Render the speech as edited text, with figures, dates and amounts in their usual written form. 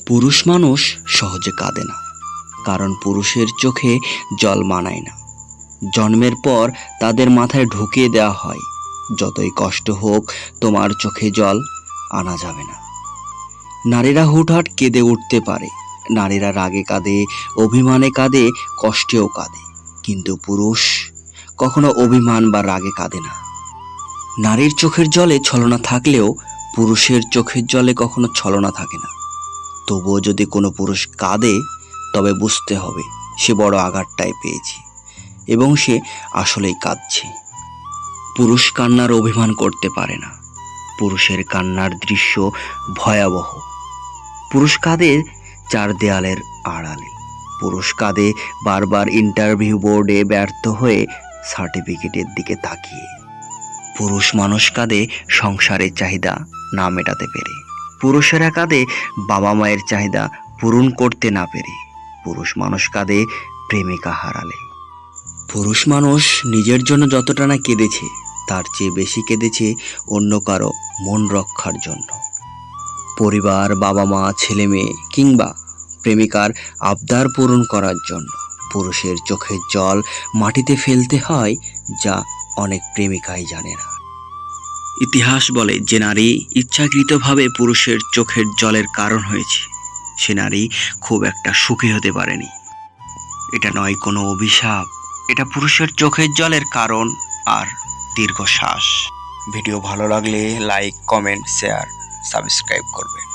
পুরুষ মানুষ সহজে কাঁদে না, কারণ পুরুষের চোখে জল মানায় না। জন্মের পর তাদের মাথায় ঢুকিয়ে দেওয়া হয়, যতই কষ্ট হোক তোমার চোখে জল আনা যাবে না। নারীরা হুটহাট কেঁদে উঠতে পারে, নারীরা রাগে কাঁদে, অভিমানে কাঁদে, কষ্টেও কাঁদে, কিন্তু পুরুষ কখনো অভিমান বা রাগে কাঁদে না। নারীর চোখের জলে ছলনা থাকলেও পুরুষের চোখের জলে কখনো ছলনা থাকে না। তবুও যদি কোনো পুরুষ কাঁদে, তবে বুঝতে হবে সে বড় আঘাতটাই পেয়েছে এবং সে আসলেই কাঁদছে। পুরুষ কান্নার অভিমান করতে পারে না। পুরুষের কান্নার দৃশ্য ভয়াবহ। পুরুষ কাঁদে চার দেয়ালের আড়ালে। পুরুষ কাঁদে বারবার ইন্টারভিউ বোর্ডে ব্যর্থ হয়ে সার্টিফিকেটের দিকে তাকিয়ে। পুরুষ মানুষ কাঁদে সংসারের চাহিদা না মেটাতে পেরে। পুরুষেরা কাঁদে বাবা মায়ের চাহিদা পূরণ করতে না পেরে। পুরুষ মানুষ কাঁদে প্রেমিকা হারালে। পুরুষ মানুষ নিজের জন্য যতটা না কেঁদেছে, তার চেয়ে বেশি কেঁদেছে অন্য কারো মন রক্ষার জন্য। পরিবার, বাবা মা, ছেলে মেয়ে কিংবা প্রেমিকার আবদার পূরণ করার জন্য পুরুষের চোখের জল মাটিতে ফেলতে হয়, যা অনেক প্রেমিকাই জানে না। ইতিহাস বলে যে নারী ইচ্ছাকৃতভাবে পুরুষের চোখের জলের কারণ হয়েছে, সে নারী খুব একটা সুখী হতে পারেনি। এটা নয় কোনো অভিশাপ, এটা পুরুষের চোখের জলের কারণ আর দীর্ঘশ্বাস। ভিডিও ভালো লাগলে লাইক, কমেন্ট, শেয়ার, সাবস্ক্রাইব করবেন।